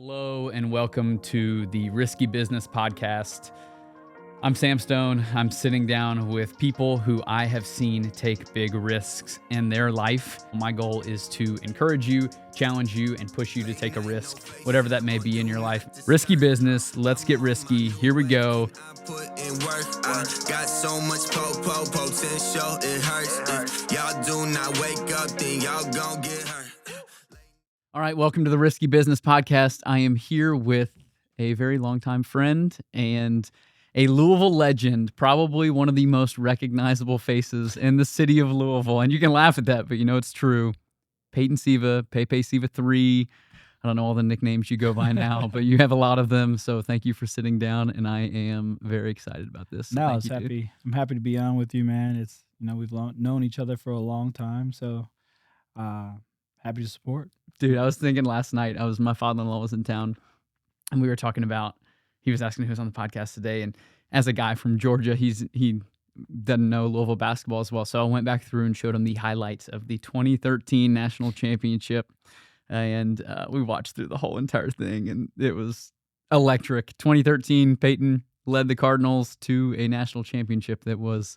Hello and welcome to the Risky Business Podcast. I'm Sam Stone. I'm sitting down with people who I have seen take big risks in their life. My goal is to encourage you, challenge you, and push you to take a risk, whatever that may be in your life. Risky business. Let's get risky. Here we go. Put in work, got so much potential, it hurts. If y'all do not wake up, then y'all gon' get hurt. All right, welcome to the Risky Business Podcast. I am here with a very longtime friend and a Louisville legend, probably one of the most recognizable faces in the city of Louisville. And you can laugh at that, but you know it's true. Peyton Siva, Peyton Siva 3. I don't know all the nicknames you go by now, but you have a lot of them. So thank you for sitting down, and I am very excited about this. No, Thank it's you, dude. I'm happy to be on with you, man. It's we've known each other for a long time, so happy to support. Dude, I was thinking last night, my father-in-law was in town, and we were talking about, he was asking who was on the podcast today, and as a guy from Georgia, he doesn't know Louisville basketball as well, so I went back through and showed him the highlights of the 2013 national championship, and we watched through the whole entire thing, and it was electric. 2013, Peyton led the Cardinals to a national championship that was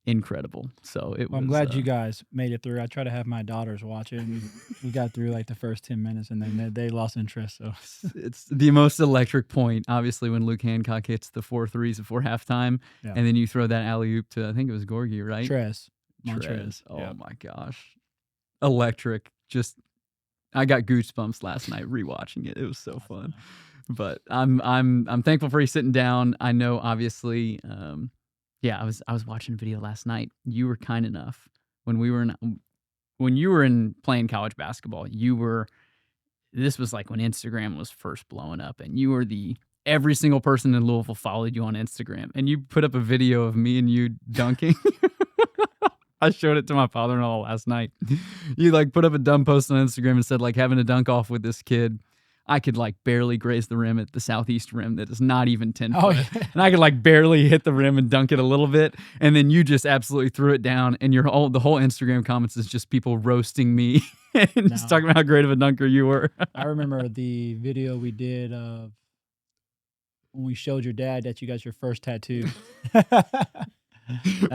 incredible. So it was. I'm glad you guys made it through. I try to have my daughters watch it. And we got through like the first 10 minutes, and then they lost interest. So it's the most electric point, obviously, when Luke Hancock hits the 4 threes before halftime, Yeah. and then you throw that alley-oop to, I think it was Gorgie, right? Trez. Oh, Yeah. my gosh. Electric. Just, I got goosebumps last night rewatching it. It was so fun. But I'm thankful for you sitting down. I know, obviously, I was watching a video last night. You were kind enough when you were in playing college basketball. This was like when Instagram was first blowing up, and you were every single person in Louisville followed you on Instagram, and you put up a video of me and you dunking. I showed it to my father-in-law last night. You put up a dumb post on Instagram and said having a dunk off with this kid. I could barely graze the rim at the southeast rim that is not even 10 foot. Yeah. And I could barely hit the rim and dunk it a little bit. And then you just absolutely threw it down. And the whole Instagram comments is just people roasting me and just talking about how great of a dunker you were. I remember the video we did of when we showed your dad that you got your first tattoo.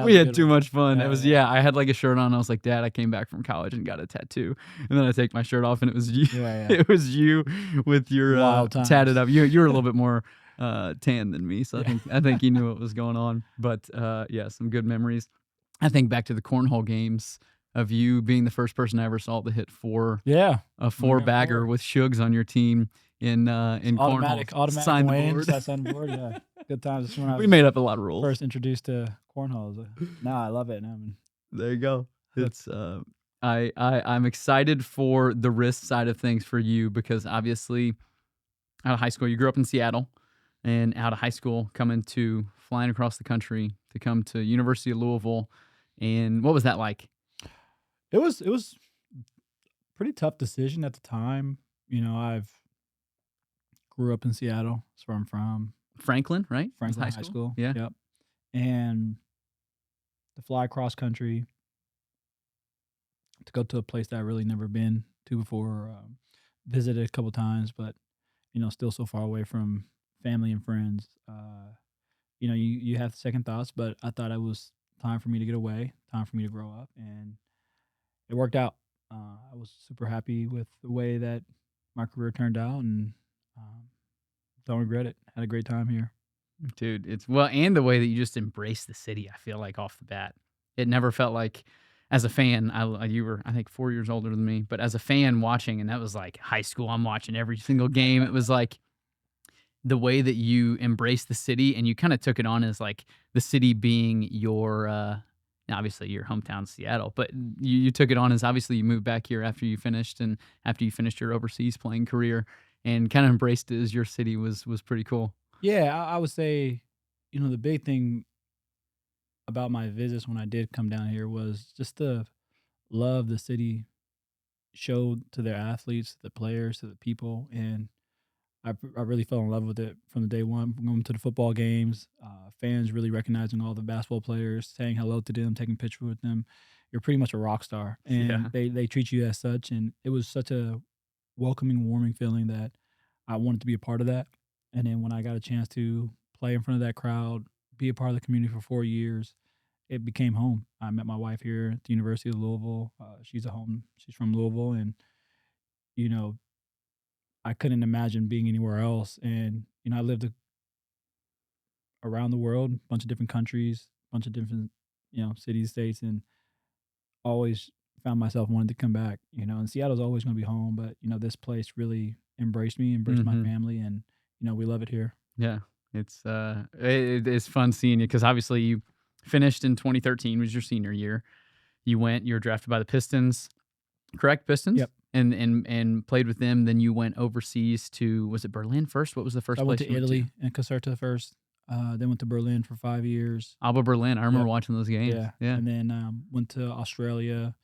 We had too much fun. Yeah, I had a shirt on. I was like, Dad, I came back from college and got a tattoo. And then I take my shirt off and it was you. Yeah. It was you with your Wild times. tatted up. You were a little bit more tan than me. So I think you knew what was going on. But some good memories. I think back to the cornhole games of you being the first person I ever saw to hit a four-bagger with Shugs on your team in cornhole. Automatic Sign the wins. board. That's on the board, yeah. Good times. That's when I We was made up a lot of rules. first introduced to cornhole. No, I love it. There you go. It's I'm excited for the risk side of things for you because obviously out of high school, you grew up in Seattle, and out of high school flying across the country to come to University of Louisville. And what was that like? It was pretty tough decision at the time. I've grew up in Seattle. That's where I'm from. Franklin, right? Franklin High School. Yeah. Yep. And to fly cross country to go to a place that I really never been to before, visited a couple times, but still so far away from family and friends. You have second thoughts, but I thought it was time for me to get away, time for me to grow up, and it worked out. I was super happy with the way that my career turned out, and don't regret it. Had a great time here. Dude, and the way that you just embraced the city, I feel like off the bat. It never felt like, as a fan, you were, I think, 4 years older than me, but as a fan watching, and that was high school, I'm watching every single game. It was the way that you embraced the city, and you kind of took it on as the city being your, obviously your hometown, Seattle, but you took it on as obviously you moved back here after you finished your overseas playing career, and kind of embraced it as your city was pretty cool. Yeah, I would say, the big thing about my visits when I did come down here was just the love the city showed to their athletes, the players, to the people, and I really fell in love with it from the day one. Going to the football games, fans really recognizing all the basketball players, saying hello to them, taking pictures with them. You're pretty much a rock star, and they treat you as such. And it was such a welcoming, warming feeling that I wanted to be a part of that. And then when I got a chance to play in front of that crowd, be a part of the community for 4 years, it became home. I met my wife here at the University of Louisville. She's from Louisville, and you know, I couldn't imagine being anywhere else. And I lived around the world, a bunch of different countries, a bunch of different cities, states, and always found myself wanting to come back. And Seattle's always going to be home, but this place really embraced my Mhm. family, and we love it here. Yeah. It's fun seeing you because obviously you finished in 2013 was your senior year. You were drafted by the Pistons, correct? Pistons? Yep. And played with them. Then you went overseas to, was it Berlin first? What was the So first I went place to you went to? Italy and Caserta first, then went to Berlin for 5 years. Alba Berlin. I remember Yep. watching those games. Yeah. Yeah. And then went to Australia,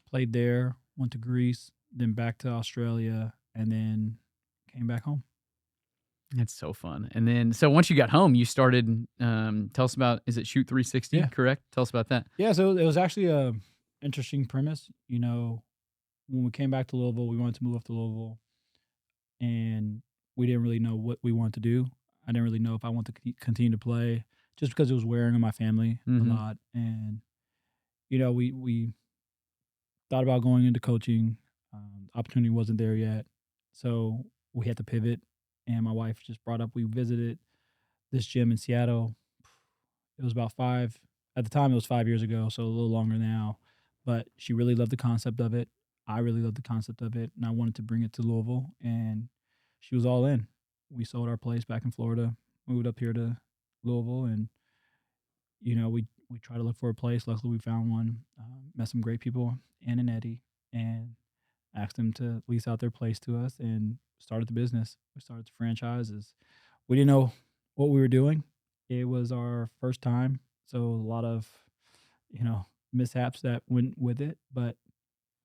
played there, went to Greece, then back to Australia, and then came back home. It's so fun. And then, so once you got home, you started, tell us about, is it Shoot 360? Yeah. Correct? Tell us about that. Yeah, so it was actually a interesting premise. When we came back to Louisville, we wanted to move up to Louisville, and we didn't really know what we wanted to do. I didn't really know if I wanted to continue to play, just because it was wearing on my family a Mhm. lot. And we thought about going into coaching. Opportunity wasn't there yet, so we had to pivot. And my wife just brought up, we visited this gym in Seattle. It was about five at the time. It was 5 years ago, so a little longer now. But she really loved the concept of it. I really loved the concept of it, and I wanted to bring it to Louisville. And she was all in. We sold our place back in Florida, moved up here to Louisville, and we tried to look for a place. Luckily, we found one. Met some great people, Ann and Eddie, and asked them to lease out their place to us, and started the business. We started the franchises. We didn't know what we were doing. It was our first time, so a lot of mishaps that went with it, but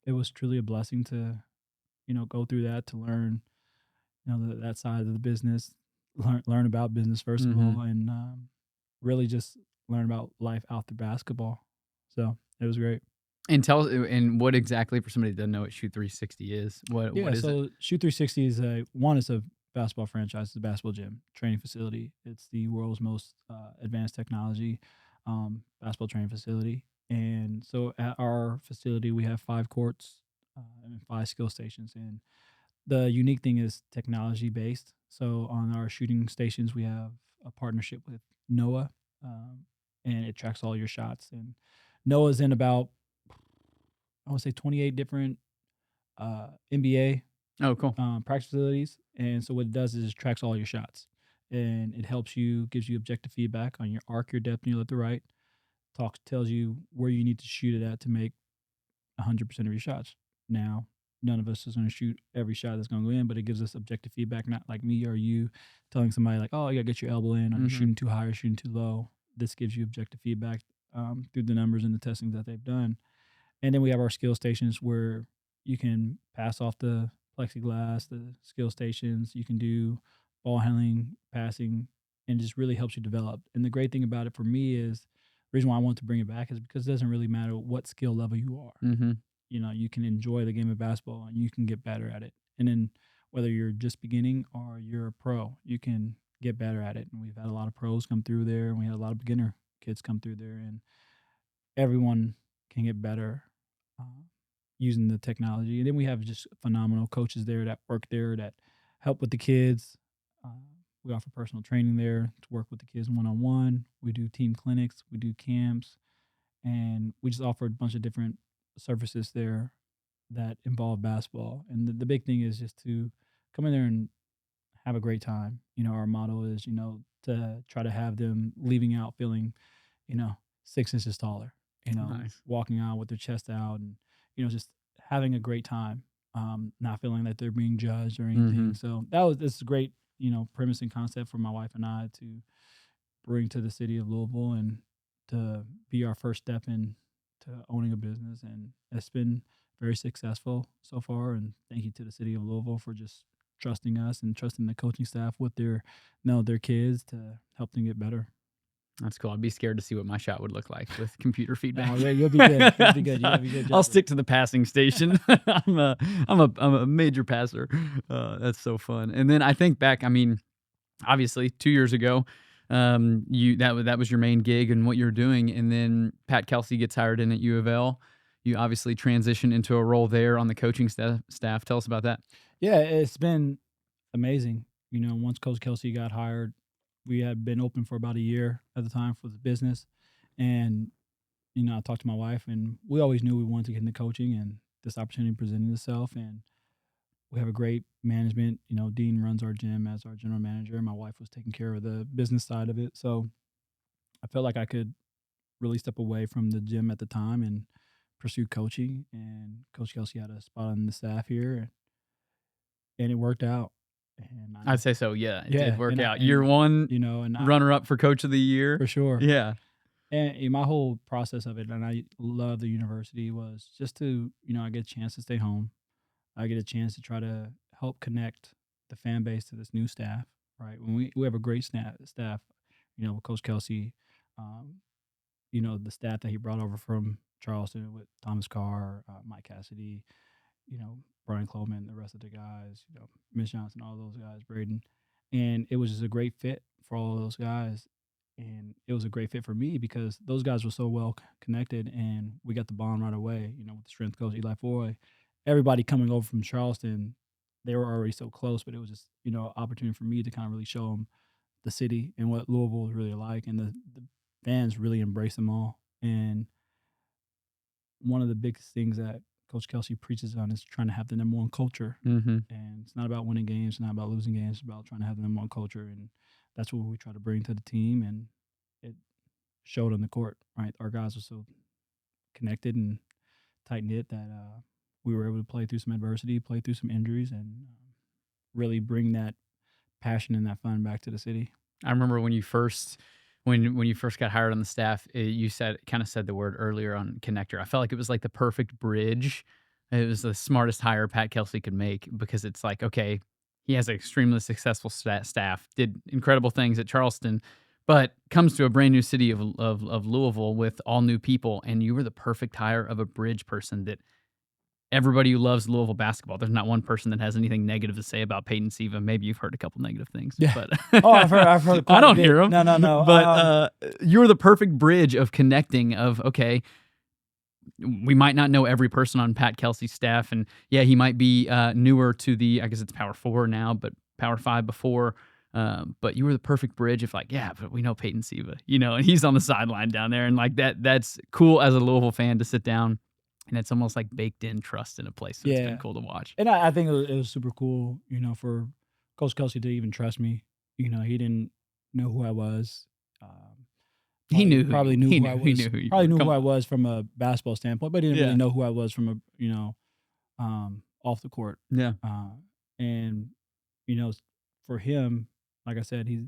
it was truly a blessing to go through that, to learn that side of the business, learn about business first of Mhm. all, and really just learn about life after basketball. So it was great. And tell us, and what exactly, for somebody that doesn't know what Shoot 360 is, what Yeah, is it? so Shoot 360 is it's a basketball franchise. It's a basketball gym, training facility. It's the world's most advanced technology basketball training facility. And so at our facility, we have 5 courts and 5 skill stations. And the unique thing is technology based. So on our shooting stations, we have a partnership with NOAA, um, and it tracks all your shots. And NOAA's in about, I want to say, 28 different NBA Oh, cool. practice facilities. And so what it does is it tracks all your shots, and it helps you, gives you objective feedback on your arc, your depth, and your left to right. Tells you where you need to shoot it at to make 100% of your shots. Now, none of us is going to shoot every shot that's going to go in, but it gives us objective feedback, not like me or you telling somebody like, oh, you got to get your elbow in, or you're Mhm. shooting too high or shooting too low. This gives you objective feedback through the numbers and the testing that they've done. And then we have our skill stations where you can pass off the plexiglass, the skill stations. You can do ball handling, passing, and it just really helps you develop. And the great thing about it for me is the reason why I want to bring it back is because it doesn't really matter what skill level you are. Mhm. You can enjoy the game of basketball and you can get better at it. And then whether you're just beginning or you're a pro, you can get better at it. And we've had a lot of pros come through there, and we had a lot of beginner kids come through there, and everyone can get better uh, using the technology. And then we have just phenomenal coaches there that work there that help with the kids. Uh, we offer personal training there to work with the kids one on one. We do team clinics, we do camps, and we just offer a bunch of different services there that involve basketball. And the big thing is just to come in there and have a great time. Our motto is, to try to have them leaving out feeling, 6 inches taller, Nice. walking out with their chest out, and, just having a great time, not feeling that they're being judged or anything. Mhm. So this is a great, premise and concept for my wife and I to bring to the city of Louisville, and to be our first step in to owning a business. And it's been very successful so far. And thank you to the city of Louisville for just trusting us and trusting the coaching staff with their kids to help them get better. That's cool. I'd be scared to see what my shot would look like with computer feedback. No, you'll be good. You'll be good. You'll be good. I'll Job. stick to the passing station. I'm a major passer. That's so fun. And then I think back. I mean, obviously 2 years ago, that was your main gig and what you're doing. And then Pat Kelsey gets hired in at U of L. You obviously transition into a role there on the coaching staff. Tell us about that. Yeah, it's been amazing. Once Coach Kelsey got hired, we had been open for about a year at the time for the business. And, I talked to my wife, and we always knew we wanted to get into coaching, and this opportunity presented itself. And we have a great management. Dean runs our gym as our general manager, and my wife was taking care of the business side of it. So I felt like I could really step away from the gym at the time and pursue coaching. And Coach Kelsey had a spot on the staff here, and it worked out. And I'd say so. Yeah, it did work out. and, Year one, and runner up for coach of the year. for sure. Yeah. And my whole process of it, and I love the university, was just to, I get a chance to stay home. I get a chance to try to help connect the fan base to this new staff, right? When we have a great staff, with Coach Kelsey, the staff that he brought over from Charleston with Thomas Carr, Mike Cassidy, Brian Cloman, the rest of the guys, Mitch Johnson, all those guys, Braden. And it was just a great fit for all of those guys. And it was a great fit for me because those guys were so well connected, and we got the bond right away, with the strength coach, Eli Foy. Everybody coming over from Charleston, they were already so close, but it was just, an opportunity for me to kind of really show them the city and what Louisville is really like. And the fans really embrace them all. And one of the biggest things that Coach Kelsey preaches on is trying to have the number one culture. Mm-hmm. And it's not about winning games, it's not about losing games, it's about trying to have the number one culture. And that's what we try to bring to the team. And it showed on the court, right? Our guys were so connected and tight-knit that we were able to play through some adversity, play through some injuries, and really bring that passion and that fun back to the city. I remember when you first got hired on the staff, you said the word earlier on connector. I felt like it was like the perfect bridge. It was the smartest hire Pat Kelsey could make, because it's like, okay, he has an extremely successful staff, did incredible things at Charleston, but comes to a brand new city of Louisville with all new people, and you were the perfect hire of a bridge person that everybody who loves Louisville basketball, there's not one person that has anything negative to say about Peyton Siva. Maybe you've heard a couple negative things. Yeah. But I've heard. I don't hear them. No. But you're the perfect bridge of connecting. Of, okay, we might not know every person on Pat Kelsey's staff, and yeah, he might be newer to the, I guess it's Power 4 now, but Power 5 before. But you were the perfect bridge of like, yeah, but we know Peyton Siva, and he's on the sideline down there, and like that's cool as a Louisville fan to sit down. And it's almost like baked in trust in a place. So It's been cool to watch. And I think it was super cool, for Coach Kelsey to even trust me. He didn't know who I was. He knew who I was. Probably knew who I was from a basketball standpoint, but he didn't really know who I was from a off the court. Yeah. And for him, like I said, he's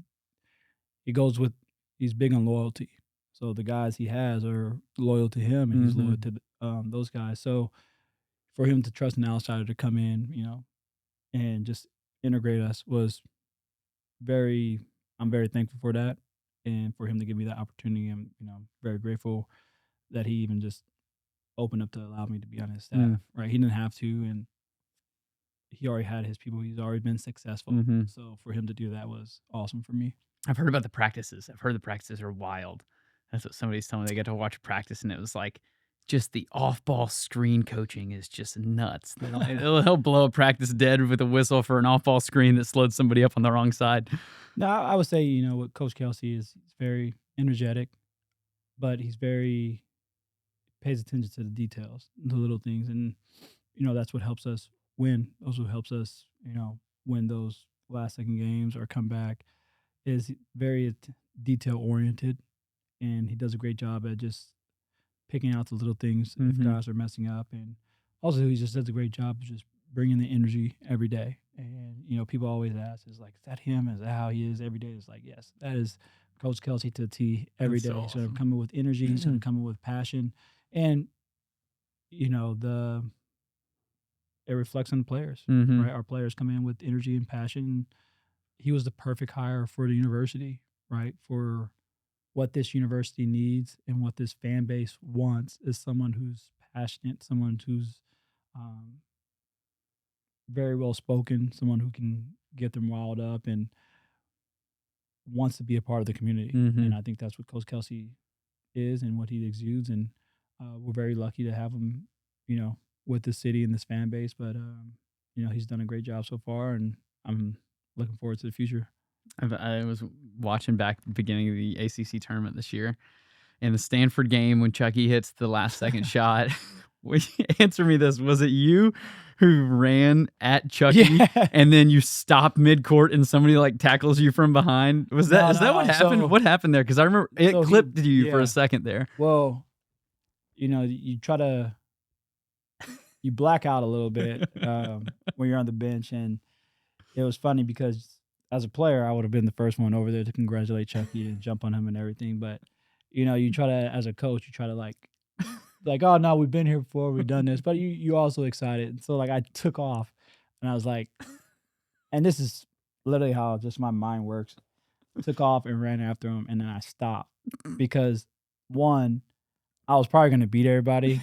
big on loyalty. So the guys he has are loyal to him, and he's loyal to those guys. So for him to trust an outsider to come in, and just integrate us was I'm very thankful for that. And for him to give me that opportunity, I'm, very grateful that he even just opened up to allow me to be on his staff, right? He didn't have to, and he already had his people. He's already been successful. So for him to do that was awesome for me. I've heard about the practices. I've heard the practices are wild. That's what somebody's telling me. They got to watch practice, and it was like, just the off-ball screen coaching is just nuts. He'll blow a practice dead with a whistle for an off-ball screen that slowed somebody up on the wrong side. No, I would say, what Coach Kelsey is, he's very energetic, but he's pays attention to the details, the little things. And, that's what helps us win. That's what helps us, win those last-second games or come back, is very detail-oriented. And he does a great job at just picking out the little things if guys are messing up. And also he just does a great job of just bringing the energy every day. And, people always ask, is that him? Is that how he is every day? It's like, yes, that is Coach Kelsey to the T every day. So awesome. He's going to come in with energy. He's going to come in with passion. And, it reflects on the players, right? Our players come in with energy and passion. He was the perfect hire for the university, right? For what this university needs and what this fan base wants is someone who's passionate, someone who's um, very well spoken, someone who can get them riled up and wants to be a part of the community. And Mhm. I think that's what Coach Kelsey is and what he exudes. And we're very lucky to have him, you know, with the city and this fan base. But he's done a great job so far, and I'm looking forward to the future. I was watching back the beginning of the ACC tournament this year, in the Stanford game when Chucky hits the last second shot. Answer me this: was it you who ran at Chucky Yeah. and then you stop mid court and somebody like tackles you from behind? Was that No, is that what no. happened? So What happened there? Because I remember it so clipped you for a yeah. second there. Well, you try to you black out a little bit when you're on the bench, and it was funny because as a player, I would have been the first one over there to congratulate Chucky and jump on him and everything. But you try to, as a coach, you try to like, oh no, we've been here before, we've done this, but you also excited. So like I took off, and I was like, and this is literally how just my mind works. Took off and ran after him, and then I stopped because one, I was probably gonna beat everybody.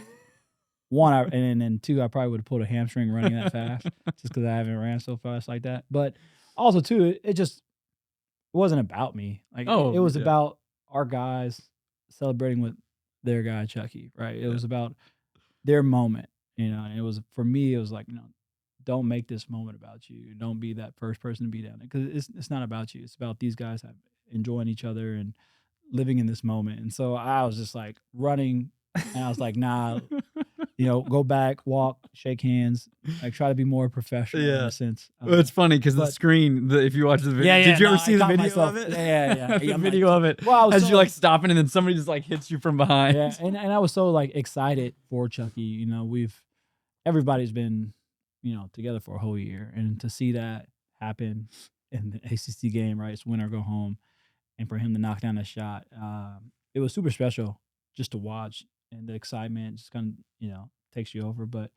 One, and then two, I probably would have pulled a hamstring running that fast, just because I haven't ran so fast like that. But also too, it just wasn't about me. Like it Oh was yeah, about our guys celebrating with their guy Chucky, right? It yeah. was about their moment, And it was for me, it was like, don't make this moment about you. Don't be that first person to be down there because it's not about you. It's about these guys enjoying each other and living in this moment. And so I was just like running, and I was like, nah, go back, walk, shake hands, like try to be more professional in Yeah. a sense. Well, it's funny because the But screen, if you watch the video, yeah, did you no, ever I see the caught video myself. of it? Yeah. The I'm like, video of it well, I was as so you're like stopping and then somebody just like hits you from behind. yeah, and I was so like excited for Chucky. Everybody's been, together for a whole year, and to see that happen in the ACC game, right? It's win or go home, and for him to knock down a shot, it was super special just to watch, and the excitement just kind of takes you over. But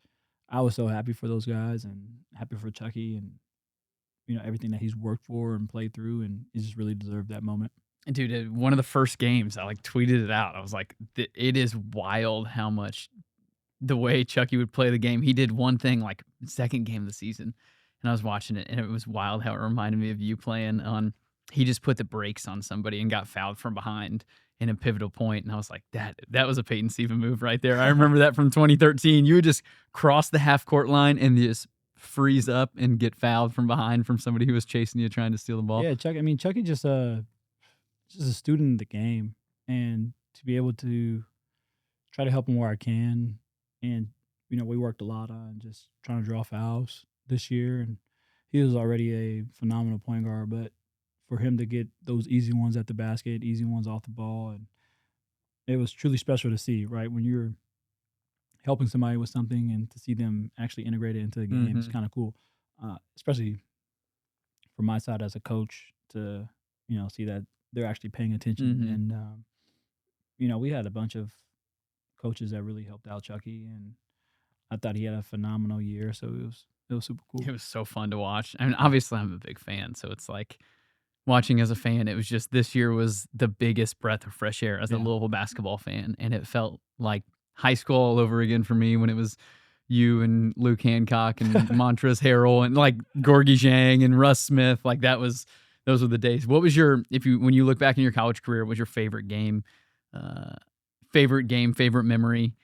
I was so happy for those guys and happy for Chucky and everything that he's worked for and played through, and he just really deserved that moment. And dude, one of the first games, I like tweeted it out. I was like, it is wild how much the way Chucky would play the game. He did one thing like second game of the season, and I was watching it, and it was wild how it reminded me of you playing on. He just put the brakes on somebody and got fouled from behind in a pivotal point, and I was like, that was a Peyton Siva move right there. I remember that from 2013. You would just cross the half court line and just freeze up and get fouled from behind from somebody who was chasing you trying to steal the ball. Yeah, Chuck. I mean, Chucky just a student of the game, and to be able to try to help him where I can, and we worked a lot on just trying to draw fouls this year, and he was already a phenomenal point guard, but for him to get those easy ones at the basket, easy ones off the ball, and it was truly special to see, right? When you're helping somebody with something and to see them actually integrate it into the game, it's Mhm. kind of cool, especially from my side as a coach to see that they're actually paying attention. Mhm. And we had a bunch of coaches that really helped out Chucky, and I thought he had a phenomenal year. So it was super cool. It was so fun to watch. I mean, obviously, I'm a big fan, so it's like watching as a fan. It was just this year was the biggest breath of fresh air as a Yeah. Louisville basketball fan, and it felt like high school all over again for me when it was you and Luke Hancock and Montrezl Harrell and like Gorgie Zhang and Russ Smith. Like those were the days. What was your when you look back in your college career? What was your favorite game? Uh, favorite memory?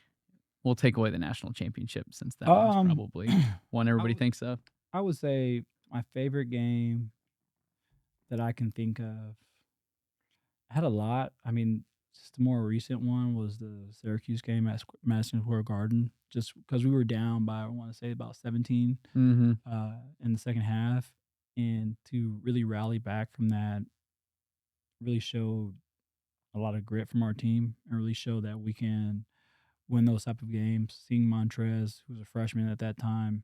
We'll take away the national championship since that one's Um, probably one I everybody would thinks of. I would say my favorite game that I can think of. I had a lot. I mean, just the more recent one was the Syracuse game at Madison Square Garden. Just because we were down by I want to say about 17 Mm-hmm. in the second half, and to really rally back from that really showed a lot of grit from our team, and really show that we can win those type of games. Seeing Montrez, who was a freshman at that time,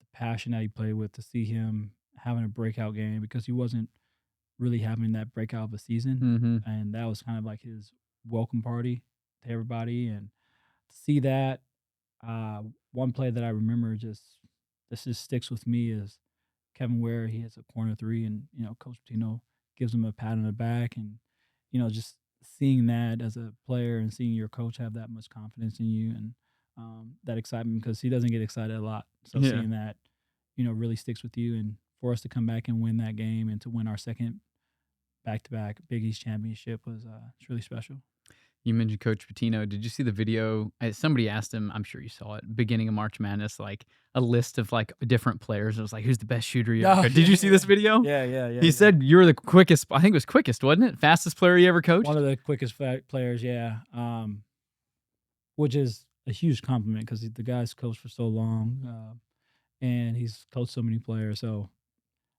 the passion that he played with, to see him having a breakout game because he wasn't really having that breakout of a season, Mm-hmm. and that was kind of like his welcome party to everybody. And to see that, uh, one play that I remember this just sticks with me is Kevin Ware. He hits a corner three, and Coach Pitino gives them a pat on the back, and just seeing that as a player and seeing your coach have that much confidence in you, and that excitement, because he doesn't get excited a lot. So Yeah. seeing that, really sticks with you, and for us to come back and win that game and to win our second back-to-back Big East championship was it's really special. You mentioned Coach Pitino. Did you see the video? Somebody asked him, I'm sure you saw it, beginning of March Madness, like a list of like different players. It was like, who's the best shooter you ever coached? Did you see this video? Yeah. He said you're the quickest. I think it was quickest, wasn't it? Fastest player he ever coached? One of the quickest players, yeah. Which is a huge compliment because the guy's coached for so long, and he's coached so many players. So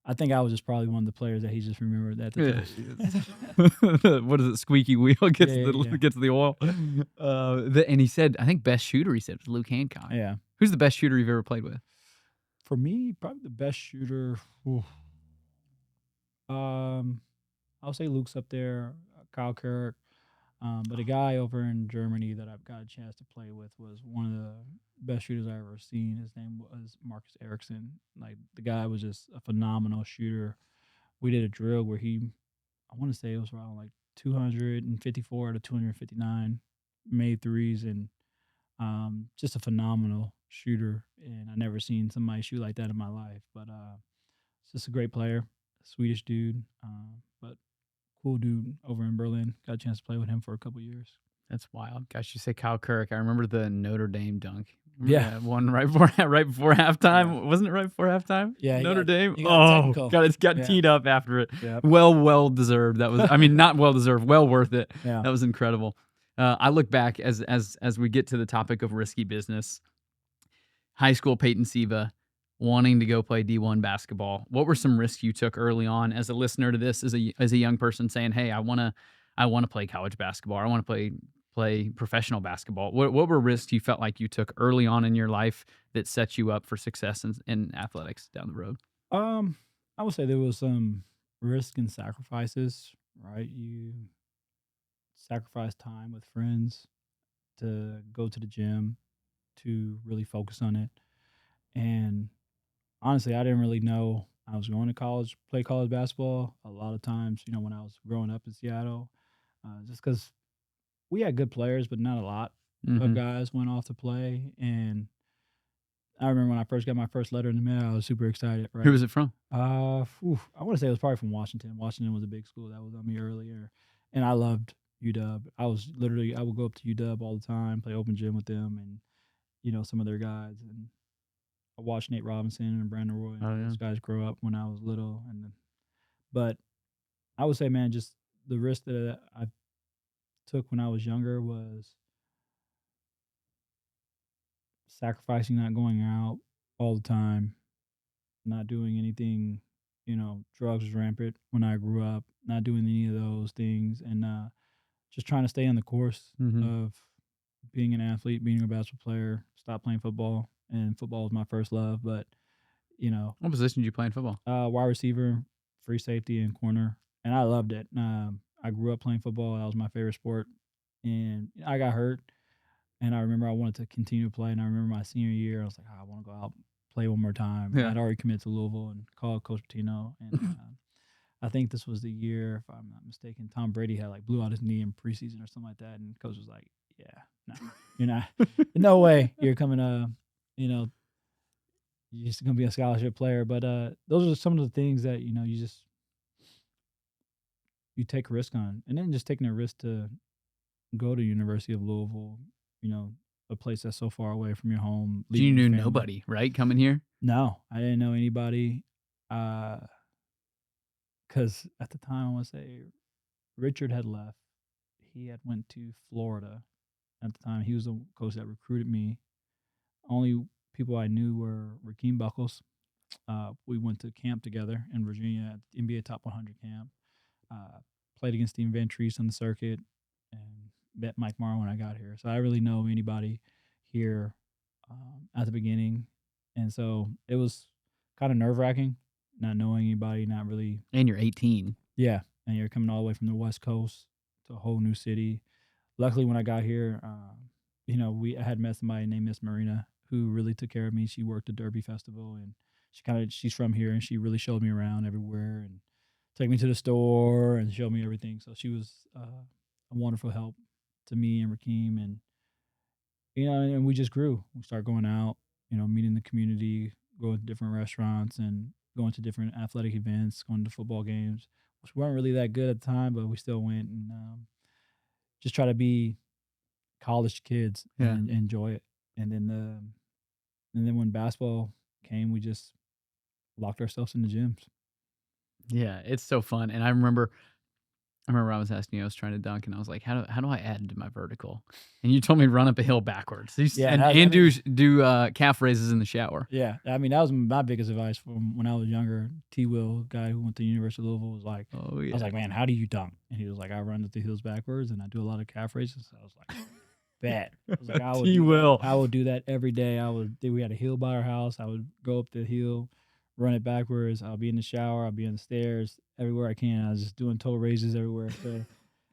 I think I was just probably one of the players that he just remembered at the time. What is it? Squeaky wheel gets Yeah. gets the oil. And he said, I think best shooter. He said was Luke Hancock. Yeah. Who's the best shooter you've ever played with? For me, probably the best shooter. I'll say Luke's up there. Kyle Kirk. But a guy over in Germany that I've got a chance to play with was one of the best shooters I've ever seen. His name was Marcus Erickson. Like, the guy was just a phenomenal shooter. We did a drill where I want to say it was around like 254 to 259 made threes, and just a phenomenal shooter. And I never seen somebody shoot like that in my life. But it's just a great player, Swedish dude. But cool dude over in Berlin. Got a chance to play with him for a couple years. That's wild. Gosh, you say Kyle Kirk. I remember the Notre Dame dunk. Yeah. That one right before halftime. Yeah. Wasn't it right before halftime? Yeah, Notre Dame. he got technical. God, it's got Yeah. teed up after it. Yep. Well deserved. That was. I mean, not well deserved. Well worth it. Yeah. That was incredible. I look back as we get to the topic of risky business. High school Peyton Siva, wanting to go play D1 basketball. What were some risks you took early on as a listener to this, as a young person saying, "Hey, I want to play college basketball. I want to play professional basketball." What were risks you felt like you took early on in your life that set you up for success in athletics down the road? I would say there was some risk and sacrifices, right? You sacrifice time with friends to go to the gym, to really focus on it. And honestly, I didn't really know I was going to college, play college basketball. A lot of times, when I was growing up in Seattle, just because we had good players, but not a lot of guys went off to play. And I remember when I first got my first letter in the mail, I was super excited. Right? Who was it from? I want to say it was probably from Washington. Washington was a big school that was on me earlier, and I loved UW. I would go up to UW all the time, play open gym with them, and some of their guys. And I watched Nate Robinson and Brandon Roy. Oh, yeah. Those guys grow up when I was little, but I would say, man, just the risk that I took when I was younger was sacrificing not going out all the time, not doing anything. Drugs was rampant when I grew up, not doing any of those things, and just trying to stay on the course of being an athlete, being a basketball player. Stop playing football, and football was my first love. But What position did you play in football? wide receiver, free safety, and corner, and I loved it. I grew up playing football. That was my favorite sport, and I got hurt, and I remember I wanted to continue to play. And I remember my senior year, I was like, I want to go out, play one more time. Yeah. I'd already committed to Louisville and called Coach Pitino, and I think this was the year, if I'm not mistaken, Tom Brady had blew out his knee in preseason or something like that, and coach was like, "Yeah, no, you're not, no way, you're coming. You're just gonna be a scholarship player." But those are some of the things that you take a risk on, and then just taking a risk to go to University of Louisville, a place that's so far away from your home. You leaving your knew family. nobody, right, coming here? No, I didn't know anybody. Because at the time, I want to say Richard had left. He had went to Florida at the time. He was the coach that recruited me. Only people I knew were Rakeem Buckles. We went to camp together in Virginia at the NBA Top 100 camp. Played against Steve Van Treese on the circuit, and met Mike Morrow when I got here. So I really know anybody here at the beginning. And so it was kind of nerve-wracking, not knowing anybody, not really. And you're 18. Yeah, and you're coming all the way from the West Coast to a whole new city. Luckily, when I got here, I had met somebody named Miss Marina who really took care of me. She worked at Derby Festival, and she's from here, and she really showed me around everywhere and take me to the store and show me everything. So she was a wonderful help to me and Rakeem, and and we just grew. We started going out, meeting the community, going to different restaurants, and going to different athletic events, going to football games, which weren't really that good at the time, but we still went and just try to be college kids Yeah. and enjoy it. And then when basketball came, we just locked ourselves in the gyms. Yeah, it's so fun. And I remember I was asking you, I was trying to dunk, and I was like, how do I add to my vertical? And you told me run up a hill backwards. Yeah, And do calf raises in the shower. Yeah, I mean that was my biggest advice from when I was younger. T. Will, guy who went to the University of Louisville, was like, Oh I was like, man, how do you dunk? And he was like, I run up the hills backwards, and I do a lot of calf raises. I was like, bet. I was like, T. Will. I would do that every day. We had a hill by our house. I would go up the hill, run it backwards. I'll be in the shower. I'll be on the stairs, everywhere I can. I was just doing toe raises everywhere. So,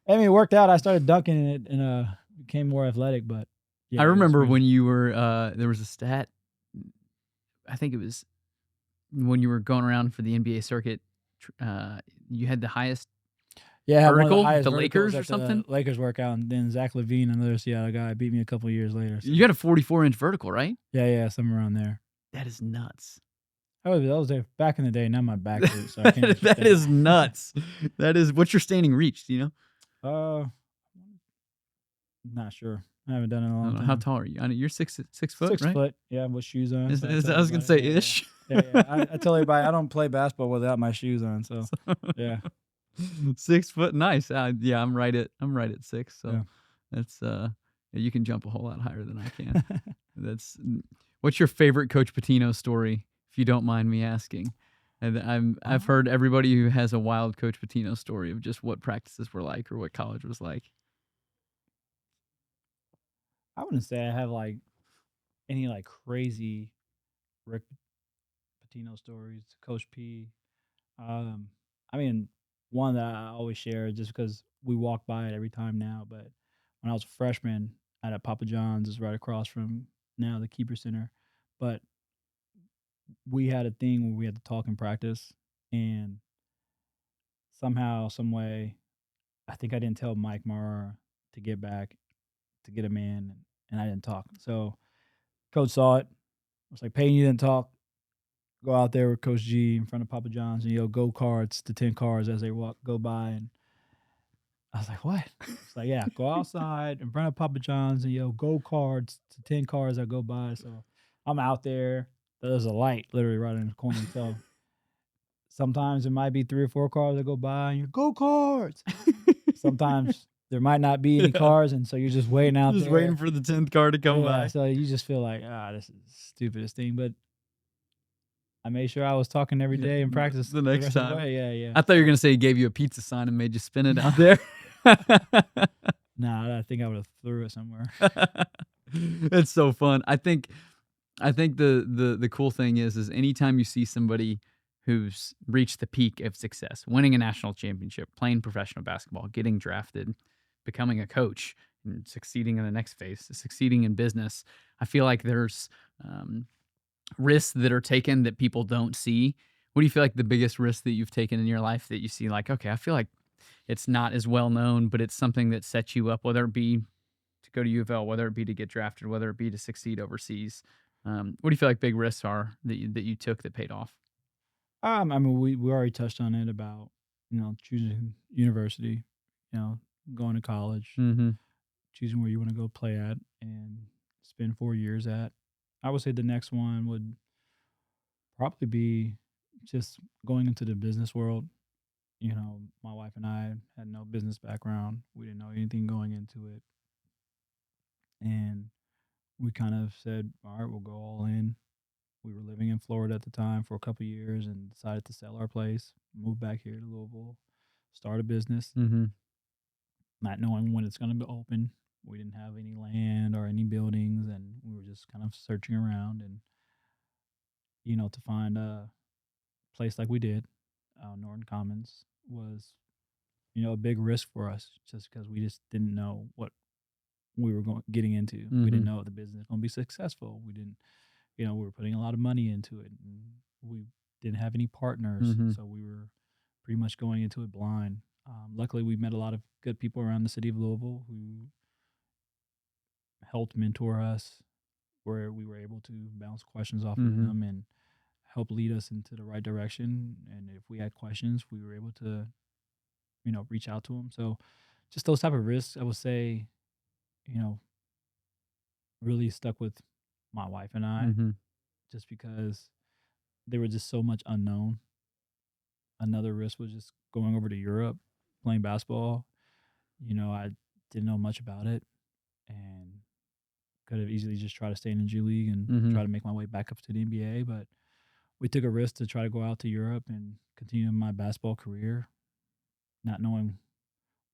I mean, it worked out. I started dunking in it and became more athletic. But yeah, I remember when you were there was a stat. I think it was when you were going around for the NBA circuit. You had the highest vertical, the Lakers or something. Lakers workout, and then Zach LaVine, another Seattle guy, beat me a couple of years later. So. You got a 44-inch vertical, right? Yeah, somewhere around there. That is nuts. That was there back in the day. Now my back hurts, so I can't. That is nuts. That is. What's your standing reach? Do you know? Not sure. I haven't done it in a long time. How tall are you? I know you're 6 foot, 6 right? foot. Yeah, with shoes on. I was gonna say ish. Yeah. I tell everybody I don't play basketball without my shoes on. So yeah. 6 foot, nice. Yeah, I'm right at 6. So Yeah. that's you can jump a whole lot higher than I can. What's your favorite Coach Pitino story, if you don't mind me asking? And I've heard everybody who has a wild Coach Pitino story of just what practices were like or what college was like. I wouldn't say I have any crazy Rick Pitino stories. Coach P. I mean, one that I always share just because we walk by it every time now. But when I was a freshman at Papa John's, is right across from now the Keeper Center. But we had a thing where we had to talk in practice, and somehow, some way, I think I didn't tell Mike Mara to get back to get him in, and I didn't talk. So coach saw it. I was like, Peyton, you didn't talk. Go out there with Coach G in front of Papa John's and go cards to 10 cars as they go by. And I was like, what? It's like, yeah, go outside in front of Papa John's and go cards to 10 cars that go by. So I'm out there. There's a light literally right in the corner. So sometimes it might be 3 or 4 cars that go by and you go cards. Sometimes there might not be any cars, and so you're just waiting out there. Just waiting for the 10th car to come by. So you just feel like, this is the stupidest thing. But I made sure I was talking every day in practice the next time. Yeah. I thought you were going to say he gave you a pizza sign and made you spin it out there. Nah, I think I would have threw it somewhere. It's so fun. I think the cool thing is anytime you see somebody who's reached the peak of success, winning a national championship, playing professional basketball, getting drafted, becoming a coach, and succeeding in the next phase, succeeding in business, I feel like there's risks that are taken that people don't see. What do you feel like the biggest risk that you've taken in your life that you see like, okay, I feel like it's not as well known, but it's something that sets you up, whether it be to go to U of L, whether it be to get drafted, whether it be to succeed overseas? What do you feel like big risks are that you took that paid off? I mean, we already touched on it about, choosing university, going to college, choosing where you want to go play at and spend 4 years at. I would say the next one would probably be just going into the business world. My wife and I had no business background. We didn't know anything going into it. And we kind of said, all right, we'll go all in. We were living in Florida at the time for a couple of years and decided to sell our place, move back here to Louisville, start a business, not knowing when it's going to be open. We didn't have any land or any buildings, and we were just kind of searching around and, to find a place like we did, Norton Commons was, a big risk for us just because we just didn't know what we were getting into. We didn't know if the business was going to be successful. We didn't, we were putting a lot of money into it, and we didn't have any partners, so we were pretty much going into it blind. Luckily, we met a lot of good people around the city of Louisville who helped mentor us, where we were able to bounce questions off of Mhm. them and help lead us into the right direction. And if we had questions, we were able to, reach out to them. So just those type of risks, I would say, you know, really stuck with my wife and I, Mhm. just because there was just so much unknown. Another risk was just going over to Europe, playing basketball. I didn't know much about it and could have easily just tried to stay in the G League and Mhm. try to make my way back up to the NBA. But we took a risk to try to go out to Europe and continue my basketball career, not knowing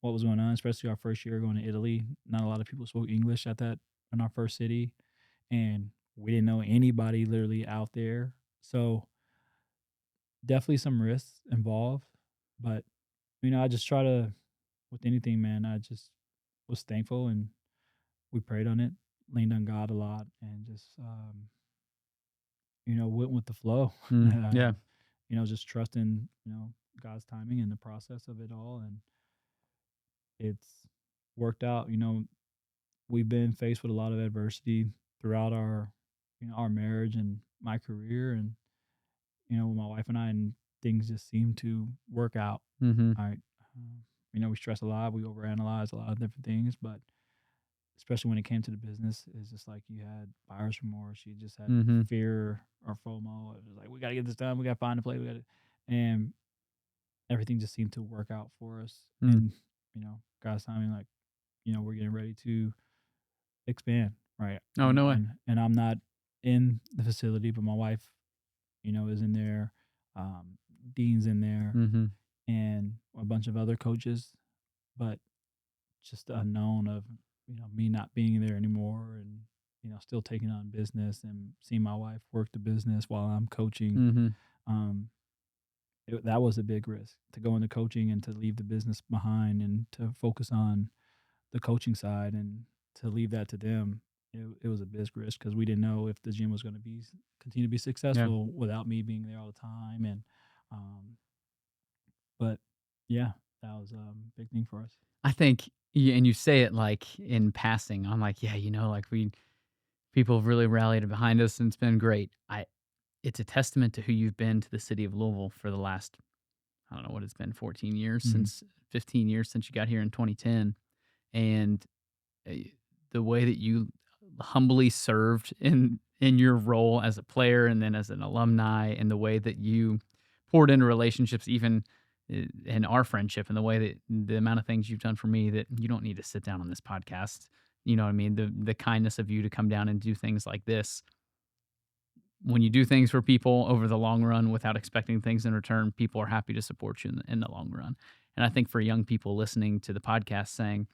what was going on, especially our first year going to Italy. Not a lot of people spoke English at that in our first city, and we didn't know anybody literally out there. So definitely some risks involved, but I just try to with anything, man. I just was thankful and we prayed on it, leaned on God a lot, and just went with the flow. Mm. uh, Yeah. just trusting God's timing and the process of it all, and it's worked out. We've been faced with a lot of adversity throughout our marriage and my career, and with my wife and I, and things just seem to work out. Mhm. All right. We stress a lot, we overanalyze a lot of different things, but especially when it came to the business, it's just like you had buyer's remorse, you just had Mhm. fear or FOMO. It was like, we got to get this done, we got to find a play, we got to, and everything just seemed to work out for us. Mm. And God's timing, like we're getting ready to expand, right? Oh, And no way. and and I'm not in the facility, but my wife, is in there. Dean's in there, Mhm. and a bunch of other coaches. But just the unknown of me not being there anymore, and still taking on business and seeing my wife work the business while I'm coaching. Mhm. Um, that was a big risk to go into coaching and to leave the business behind and to focus on the coaching side and to leave that to them. It was a big risk because we didn't know if the gym was going to be continue to be Yeah. successful without me being there all the time. And um, but yeah, that was a big thing for us. I think and you say it, like, in passing. I'm like, "Yeah, like, people have really rallied behind us, and it's been great." It's a testament to who you've been to the city of Louisville for the last, I don't know what it's been, 14 years Mhm. since 15 years since you got here in 2010, and, eh, the way that you humbly served in your role as a player and then as an alumni, and the way that you poured into relationships, even in our friendship, and the way that the amount of things you've done for me that you don't need to sit down on this podcast. You know what I mean? The kindness of you to come down and do things like this. When you do things for people over the long run without expecting things in return, people are happy to support you in the long run. And I think for young people listening to the podcast saying,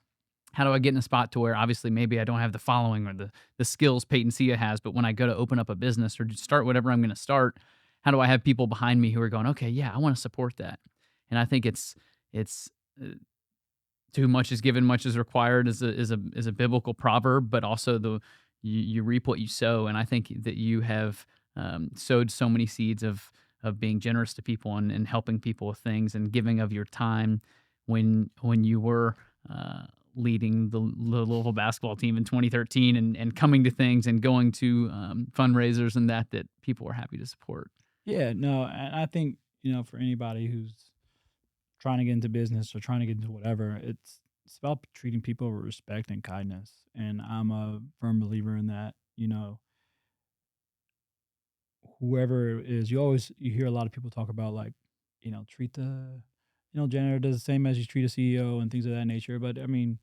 how do I get in a spot to where obviously maybe I don't have the following or the skills Peyton Siva has, but when I go to open up a business or just start whatever I'm going to start, how do I have people behind me who are going, okay, yeah, I want to support that. And I think it's too much is given, much is required is a biblical proverb, but also you reap what you sow. And I think that you have sowed so many seeds of being generous to people and helping people with things and giving of your time when you were leading the Louisville basketball team in 2013 and coming to things and going to fundraisers and that people were happy to support. Yeah, no, and I think for anybody who's trying to get into business or trying to get into whatever, it's about treating people with respect and kindness. And I'm a firm believer in that. Whoever it is, you hear a lot of people talk about like, treat the janitor does the same as you treat a CEO and things of that nature. But I mean,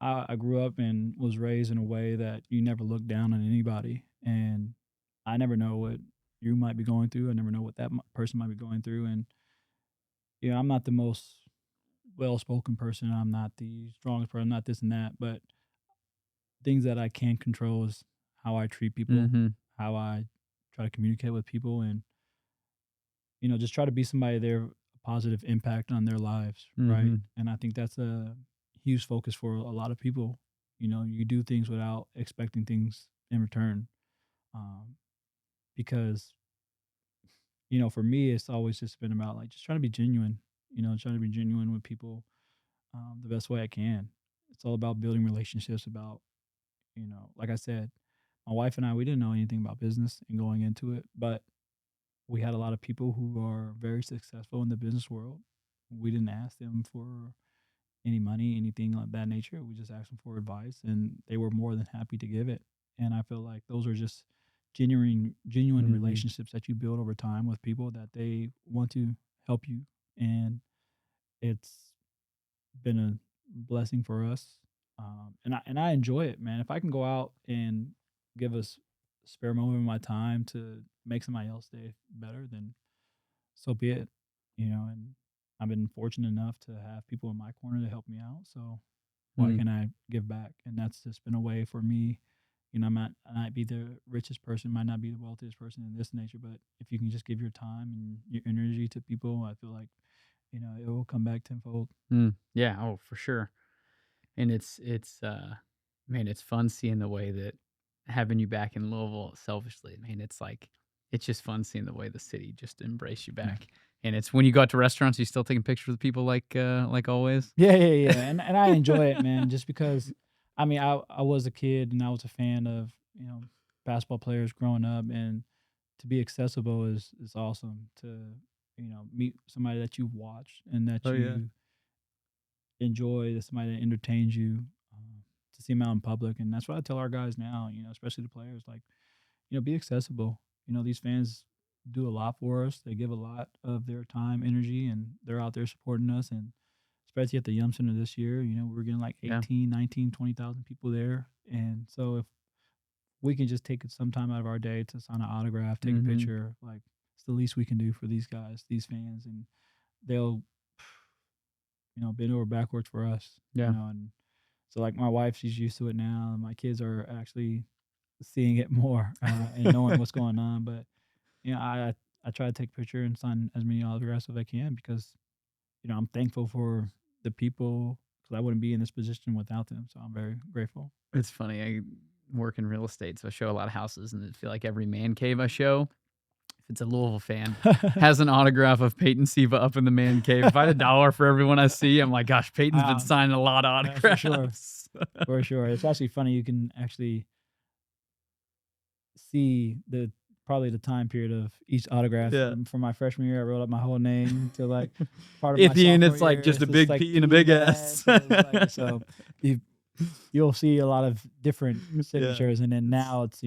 I grew up and was raised in a way that you never look down on anybody, and I never know what you might be going through. I never know what that person might be going through, and I'm not the most well-spoken person. I'm not the strongest person. I'm not this and that, but things that I can control is how I treat people, Mm-hmm. how I try to communicate with people, and just try to be somebody there, a positive impact on their lives, right? Mm-hmm. And I think that's a huge focus for a lot of people. You do things without expecting things in return, um, because for me, it's always just been about like just trying to be genuine. Trying to be genuine with people the best way I can. It's all about building relationships. About like I said, my wife and I, we didn't know anything about business and going into it, but we had a lot of people who are very successful in the business world. We didn't ask them for any money, anything like that nature. We just asked them for advice, and they were more than happy to give it. And I feel like those are just genuine Mhm. relationships that you build over time with people that they want to help you. And it's been a blessing for us. And I enjoy it, man. If I can go out and give us spare moment of my time to make somebody else day better, then so be it. And I've been fortunate enough to have people in my corner to help me out. So why Mm. can I give back? And that's just been a way for me. I might be the richest person, might not be the wealthiest person in this nature, but if you can just give your time and your energy to people, I feel like it will come back tenfold. Yeah, oh, for sure. And man, it's fun seeing the way that having you back in Louisville selfishly, man, it's like it's just fun seeing the way the city just embrace you Yeah. back. And it's when you go out to restaurants, you still taking pictures with people like always? Yeah, yeah, yeah, and I enjoy it, man, just because, I mean, I was a kid and I was a fan of, basketball players growing up, and to be accessible is awesome to, meet somebody that you've watched and that Oh, yeah. you enjoy, that somebody that entertains you, to see them out in public, and that's what I tell our guys now, especially the players, like, be accessible. These fans do a lot for us. They give a lot of their time, energy, and they're out there supporting us. And especially at the Yum Center this year, we're getting like Yeah. 18, 19, 20,000 people there. And so if we can just take some time out of our day to sign an autograph, take a Mhm. picture, like it's the least we can do for these guys, these fans, and they'll, bend over backwards for us, Yeah. and so like my wife, she's used to it now, and my kids are actually seeing it more and knowing what's going on. But I try to take a picture and sign as many autographs as I can because I'm thankful for the people because I wouldn't be in this position without them. So I'm very grateful. It's funny, I work in real estate, so I show a lot of houses, and I feel like every man cave I show, if it's a Louisville fan, has an autograph of Peyton Siva up in the man cave. If I had $1 for everyone I see, I'm like, gosh, Peyton's been Um, signing a lot of yeah, for sure, autographs. for sure. It's actually funny. You can actually see probably the time period of each autograph. Yeah. From my freshman year, I wrote up my whole name to like part of At my the end, sophomore it's like year. just a It's just big like P and a big S. PS. So you you'll see a lot of different Yeah. signatures, and then now it's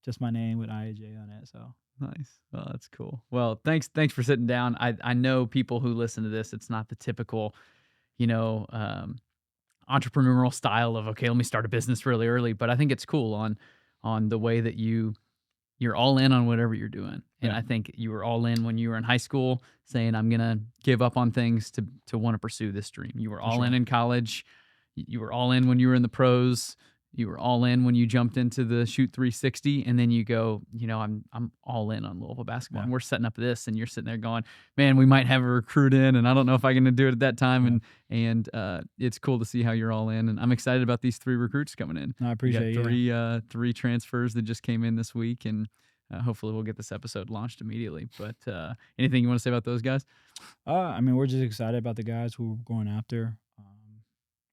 just my name with IAJ on it. So Nice. Well, that's cool. Well, thanks for sitting down. I know people who listen to this, it's not the typical, you know, entrepreneurial style of, okay, let me start a business really early, but I think it's cool on the way that you're all in on whatever you're doing. And Yeah. I think you were all in when you were in high school, saying, I'm going to give up on things to want to pursue this dream. You were For all sure. in college. You were all in when you were in the pros. You were all in when you jumped into the shoot 360, and then you go, I'm all in on Louisville basketball. Yeah. And we're setting up this, and you're sitting there going, man, we might have a recruit in, and I don't know if I can do it at that time. Yeah. And it's cool to see how you're all in, and I'm excited about these 3 recruits coming in. No, I You appreciate got it. Yeah. three transfers that just came in this week, and hopefully we'll get this episode launched immediately. But anything you want to say about those guys? I mean, we're just excited about the guys who we're going after,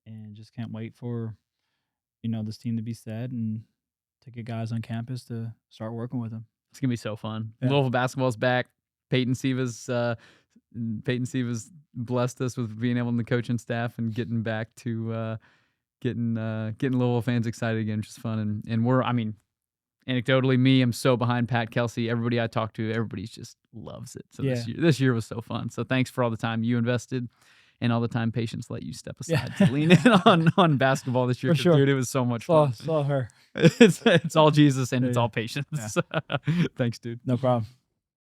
and just can't wait for this team to be set and to get guys on campus to start working with them. It's gonna be so fun. Yeah. Louisville basketball's back. Peyton Siva's blessed us with being able to coach and staff and getting back to getting Louisville fans excited again, which is fun. And we're, I mean, anecdotally, I'm so behind Pat Kelsey. Everybody I talk to, everybody's just loves it. So Yeah. this year was so fun. So thanks for all the time you invested and all the time patience let you step Yeah. aside to lean in on basketball this year. For 'Cause, sure. dude, it was so much fun. Saw her. It's all Jesus and it's Yeah. all patience. Thanks, dude. No problem.